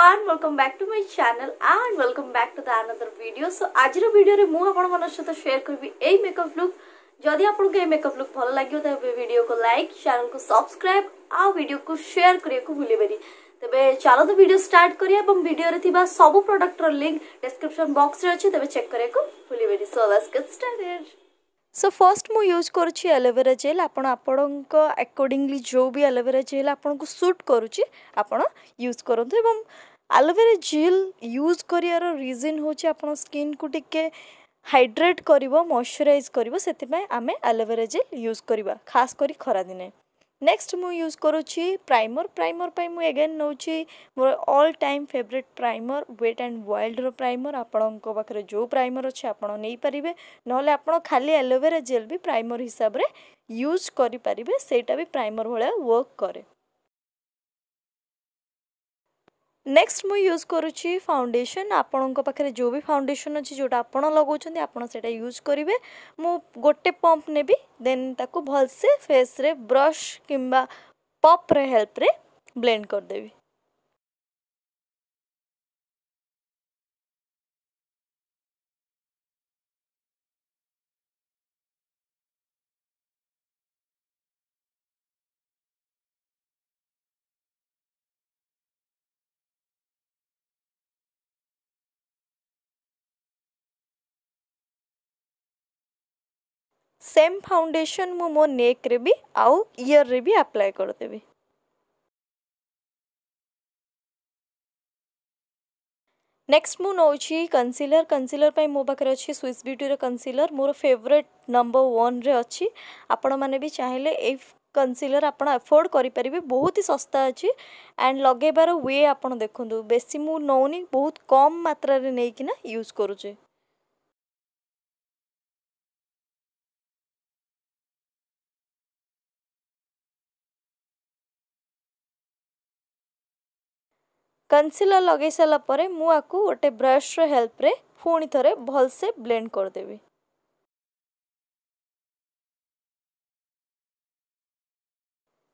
everyone, welcome back to my channel and welcome back to the another video. So आज रो video रे मु आपण मन सहित शेयर करबी एई मेकअप लुक. जदि आपन के मेकअप लुक भल लागियो त वीडियो को लाइक, चैनल को सब्सक्राइब आ वीडियो को शेयर करिया को भूलेबेनी. तबे चलो तो वीडियो स्टार्ट करिया एवं वीडियो रे थिबा सब प्रोडक्ट रो लिंक डिस्क्रिप्शन बॉक्स रे अछि. तबे चेक करिया को भूलेबेनी. So let's get started. So first मु यूज करुछि एलोवेरा जेल. आपण आपणक अकॉर्डिंगली जो भी एलोवेरा जेल आपन को सूट करुछि आपण यूज करंतु. एवं एलोवेरा जेल यूज करियार रीजन होछि आपण स्किन को टिके हाइड्रेट करिवो, मॉइस्चराइज करिवो, सेति पय आमे एलोवेरा जेल यूज करिबा खास करी खरा दिने. नेक्स्ट मु यूज करुछि प्राइमर. प्राइमर पय मु अगेन नउछि मोर all time favourite primer wet and wild रो प्राइमर. आपणको पाखरे जो प्राइमर अछि आपण नै परिबे, नहले आपण खाली एलोवेरा जेल भी प्राइमर हिसाब रे यूज करि परिबे. सेटा भी प्राइमर भले वर्क करे. नेक्स्ट मु यूज करुछि फाउंडेशन. आपणक पाखरे जो भी फाउंडेशन अछि जोटा आपण लगाउछन्ती आपण सेटा यूज करिवे. मु गोटे पंप नेबी, देन ताको भल से फेस रे ब्रश किंबा पॉप रे हेल्प रे ब्लेंड कर देबी. सेम फाउंडेशन मु मो नेक रे भी आउ ईयर रे भी अप्लाई कर देबी. नेक्स्ट मु नउछि कंसीलर. कंसीलर पय मो पाखरे अछि स्विस ब्यूटी रो कंसीलर. मोर फेवरेट नंबर 1 रे अछि. आपण माने भी चाहिले ए कंसीलर आपण अफोर्ड करि परिबे. बहुत ही सस्ता अछि एंड लगेबार वे आपण देखंतु. बेसी मु नौनी, बहुत कम मात्रा रे नै कि ना यूज करूचे. कंसीलर लगे सारा परे मु आकु गोटे ब्रश रो हेल्प रे पुणी थरे भल से ब्लेंड कर देबी.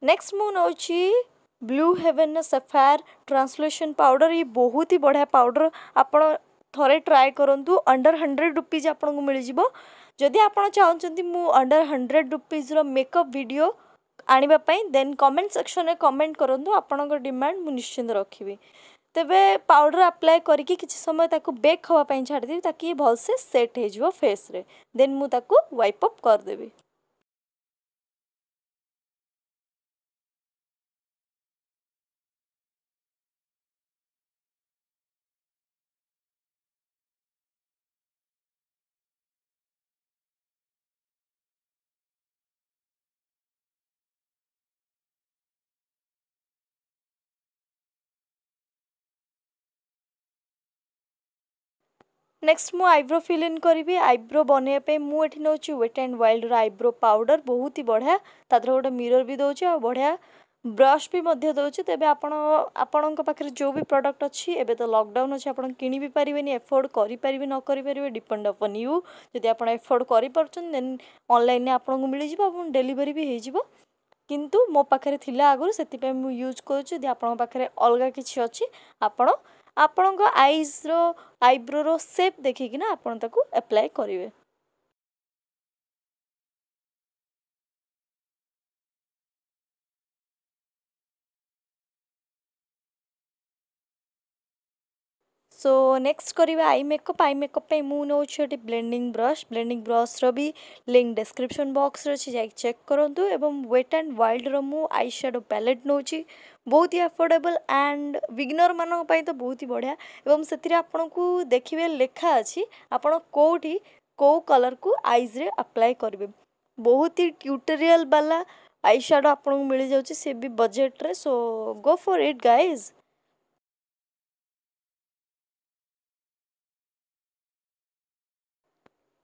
नेक्स्ट मु नउछि Blue Heaven sapphire translation powder. ये बहुत ही बढ़िया पाउडर. आपण थरे ट्राई करंतु. अंडर 100 रुपीज आपन को मिल जिवो. जदि आपण चाहउछन्ती मु अंडर 100 रुपीज रो मेकअप वीडियो आनिबा पई, देन कमेंट सेक्शन रे कमेंट करंतु. आपण को डिमांड मु निश्चित रखिबी. तेबे पाउडर अप्लाई करके किछि समय ताको बेक हवा पई छाड़ देबी ताकि भल से सेट हे जिवो फेस रे. देन मु ताको वाइप अप कर देबी. नेक्स्ट मु आईब्रो फिल इन करी. आईब्रो बने पे मु एठी नउछि वेट एंड वाइल्ड रो आईब्रो पाउडर. बहुत ही बढ़िया. तादर गोटे मिरर भी दउछि आ बढ़िया ब्रश भी मध्य दउछि. तेबे आपणक पाखरे जो भी प्रोडक्ट अछि, एबे तो लॉकडाउन अछि, आपण किनि भी परिबेनी, अफोर्ड करि परिबे न करि परिबे डिपेंड अपन यू. जदि आपण अफोर्ड करि परछन देन ऑनलाइन ने आपण को मिलि जिवो, आपण डिलीवरी भी हे जिवो. किंतु मो पाखरे थिला आगुर, सेति पे मु यूज करछु. जदि आपण पाखरे अलगा किछि अछि, आपण आपणक आईज रो आईब्रो रो शेप देखि कि ना आपण ताकू अप्लाई करिवे. सो नेक्स्ट करिवा आई मेकअप. आई मेकअप पे मु नो छोटी ब्लेंडिंग ब्रश. ब्लेंडिंग ब्रश रो भी लिंक डिस्क्रिप्शन बॉक्स रे अछि, जाई चेक करंतु. एवं वेट एंड वाइल्ड रो मु आई शैडो पैलेट नोची. बहुत ही अफोर्डेबल एंड बिगिनर मानन पई तो बहुत ही बढ़िया. एवं सेतिरे आपन को देखिबे लेखा अछि आपन कोठी को कलर को आईज रे अप्लाई करबे. बहुत ही ट्यूटोरियल वाला आई शैडो आपन को मिल जाउची, से भी बजट रे. So go for it guys.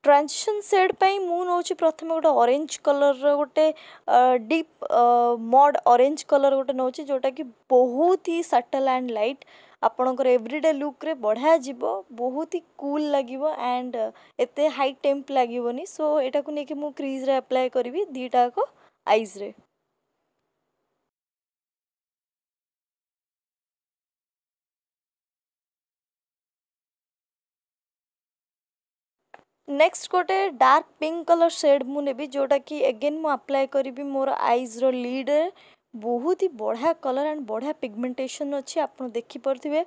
Transition shade पई मु नउछि प्रथम गोटे ऑरेंज कलर रो गोटे डीप मड ऑरेंज कलर गोटे नउछि, जोटा कि बहुत ही सटल एंड लाइट. आपणकर एवरीडे लुक रे बढ़िया जीवो. बहुत ही कूल लागिवो एंड एते हाई टेम्प लागिवोनी. सो एटा को नेकी मु क्रीज रे अप्लाई करबी दीटा को आईज रे. नेक्स्ट गोटे डार्क पिंक कलर शेड मु नेबी जोटा कि एगेन मु अप्लाई करी मोर आईज रो लीड रे बहुत ही बढ़िया कलर एंड बढ़िया पिगमेंटेशन अच्छी आप देखी पारे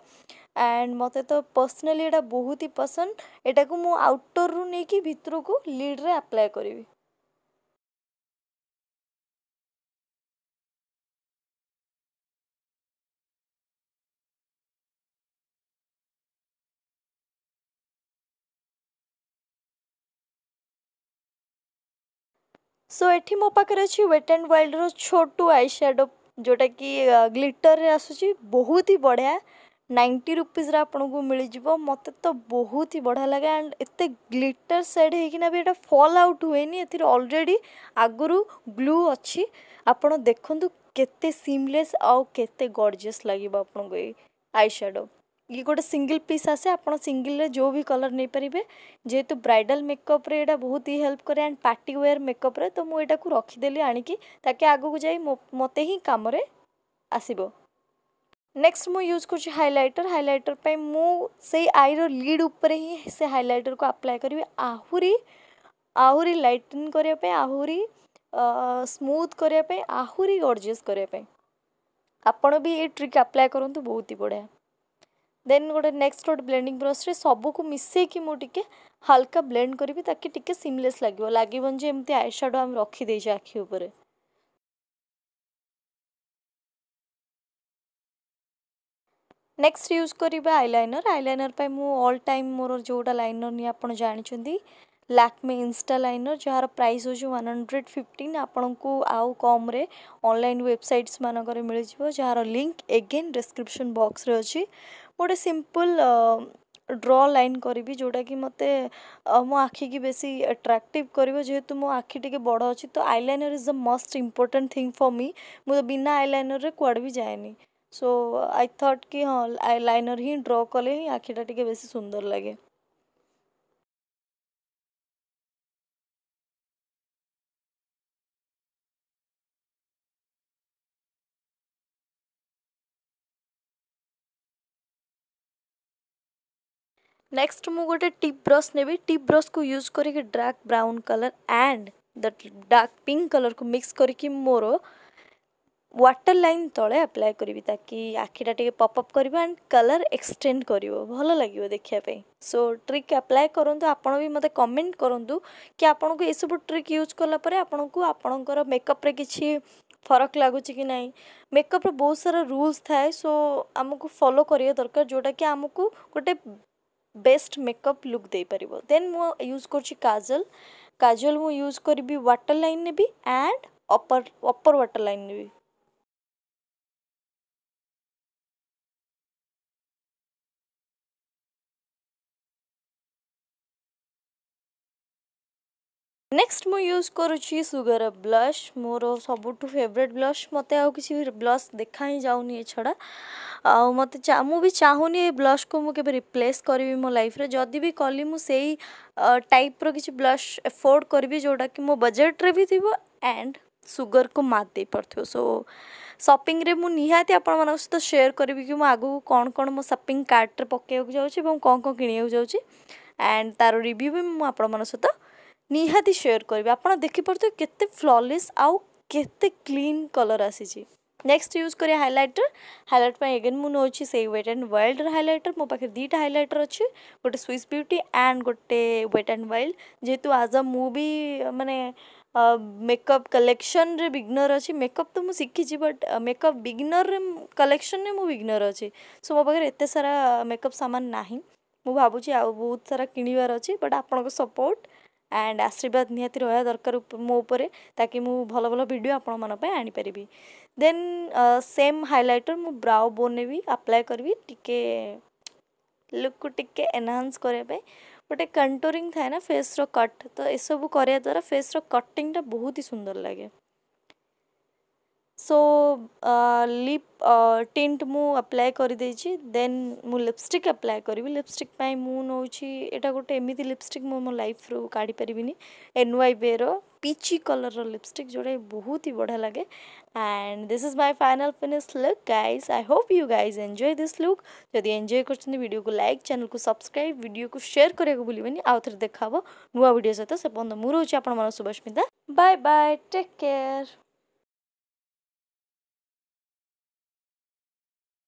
एंड मते तो पर्सनली एटा बहुत ही पसंद एटा को मु आउटर रु नहीं कि भितर को लीड रे अप्लाई करी। सो एठी मो पाखे अच्छी वेट एंड वाइल्ड रो छोटू आई शेडो जोटा कि ग्लिटर रे आसुची बहुत ही बढ़िया 90 रुपीज आपन को मिल जिवो मते तो बहुत ही बढ़िया लगे एंड एते ग्लिटर शेड हेकिना भी एटा फॉल आउट हुएनी एथिर ऑलरेडी आगुरु ग्लू अच्छी आपण देखंतु केते सीमलेस आ केते गॉर्जियस लागिबो आपन को आई शेडो ये गोटे सिंगल पीस आसे आपन सिंगल रे जो भी कलर नहीं पारिबे जेहेतु ब्राइडल मेकअप रे एटा बहुत ही हेल्प करे एंड पार्टी वेयर मेकअप रे तो मु एटा को रखी देली आनी की ताकि आगु को जाई मते ही काम रे आसीबो। नेक्स्ट मु यूज कर हाइलाइटर पे मु से आई रो लीड ऊपर ही से हाइलाइटर को अप्लाई करी आहुरी आहुरी लाइटन करिया पे आहुरी स्मूथ करिया पे आहुरी गॉर्जियस करिया पे आपण भी ये ट्रिक अप्लाई करंतु बहुत ही बढ़िया। देन गोटे नेक्स्ट गोटे ब्लेंडिंग ब्रश रे सब को मिसे कि मु टिके हल्का ब्लेंड करी ताकि टिके सिमलेस लागबन जे एमती आई शैडो हम रखी देइछ आखि ऊपर। नेक्स्ट यूज करिबा आईलाइनर पे मु ऑल टाइम मोर जोटा लाइनर नि आपण जानिछंती लैक्मे इंस्टा लाइनर जार प्राइस हो 115 आपण को आउ कम रे ऑनलाइन वेबसाइट्स मानकर मिल जिवो जार लिंक एगेन डिस्क्रिप्शन बॉक्स रे अछि। गोटे सिंपल ड्रॉ लाइन करी जोटा कि मते मो आखि की बेसी अट्रैक्टिव करिवो जेहेतु मो आखि टिके बड़ अछि तो eyeliner is the most important thing for me मु बिना आईलाइनर रे कुआड भी जाएनी सो आई थॉट कि हाँ आईलाइनर ही ड्रॉ कले ही आखिटा टिके बेसी सुंदर लगे। नेक्स्ट मु गोटे टिप ब्रश नेबी टिप ब्रश को यूज करके dark brown colour and the dark pink colour को मिक्स करके मोर वाटर लाइन तले अप्लाई करी ताकि आखिटा टिके पॉपअप करिवो एंड कलर एक्सटेंड करिवो भलो लागिवो देखिया पे। सो ट्रिक अप्लाई करंतु आपण भी मते कमेंट करंतु कि आपण को ए सब ट्रिक यूज करला परे आपण को आपणकर मेकअप रे किछि फरक लागुची कि नहीं मेकअप रे बहुत सारा रूल्स थाए सो हमको फॉलो करिया दरकार जोटा कि हमको गोटे बेस्ट मेकअप लुक दे परिबो। देन मु यूज करछि काजल मु यूज करबी वाटर लाइन ने भी एंड अपर वाटर लाइन ने भी। नेक्स्ट मु यूज करुछि सुगर ब्लश मोर सबुठु फेवरेट ब्लश मते आ किसी भी ब्लश देखा ही जाउनी छड़ा आ मते मु भी चाहूनी ए ब्लश को मु केबे रिप्लेस करबी मो लाइफ रे जदी भी कली मु सेही टाइप रो किसी ब्लश अफोर्ड करबी जोटा कि मो बजट रे भी थिबो एंड सुगर को मात दे परथियो। सो शॉपिंग रे मु निहाती आपण मन सहित शेयर करबी कि मु आगु कोन कोन मो शॉपिंग कार्ट रे पकेउ जाउछि एवं कोन कोन किनिउ जाउछि एंड तारो रिव्यू भी मु आपण मन सहित निहाती शेयर करी आपड़ देखी पड़ते केते फ्लॉलेस आउ केते क्लीन कलर आसी। नेक्स्ट यूज करिया हाइलाइट पे अगेन मु नोछि से वेट एंड वाइल्ड हाइलाइटर मो पाखे दीटा हाइलाइटर अछि गोटे स्विस ब्यूटी एंड गोटे वेट एंड वाइल्ड जेहेतु आज अ मूवी माने मेकअप कलेक्शन रे बिगनर अछि मेकअप तो मु शिखी बट मेकअप बिगनर रे कलेक्शन ने मु बिगनर अछि सो मो पाखे एते सारा मेकअप सामान नाही मु भाबुछि आ बहुत सारा किनिवार अछि बट आपनको सपोर्ट एंड आशीर्वाद निहाती रहा दरकार मो उपरे ताकि मु भलो भलो वीडियो आपण मन पे आनी परिबी। देन सेम हाइलाइटर मु ब्राउ बोन ने भी अप्लाई करबी टिके लुक को टिके एनहांस करे पे गोटे कंटूरिंग थाए ना फेस रो कट तो ए सब करिया द्वारा फेस रो कटिंग टा बहुत ही सुंदर लगे। सो लिप टिंट मु अप्लाई कर देछि देन मु लिपस्टिक अप्लाई करी लिपस्टिक पाई मु नौछि एटा गोटे एमिति लिपस्टिक मो लाइफ रो काढी परिबिनी एनवाई बेरो पीची कलर रो लिपस्टिक जोड़े बहुत ही बढ़िया लगे and this is my final finish look guys I hope you guys enjoy this look जदि एंजॉय करछन वीडियो को लाइक चैनल को सब्सक्राइब वीडियो को शेयर करे को भूलिबेनी आउ थरे देखाबो नुवा वीडियो सहित से बंद मु रहउछि आपण मन Subhasmita bye bye take care.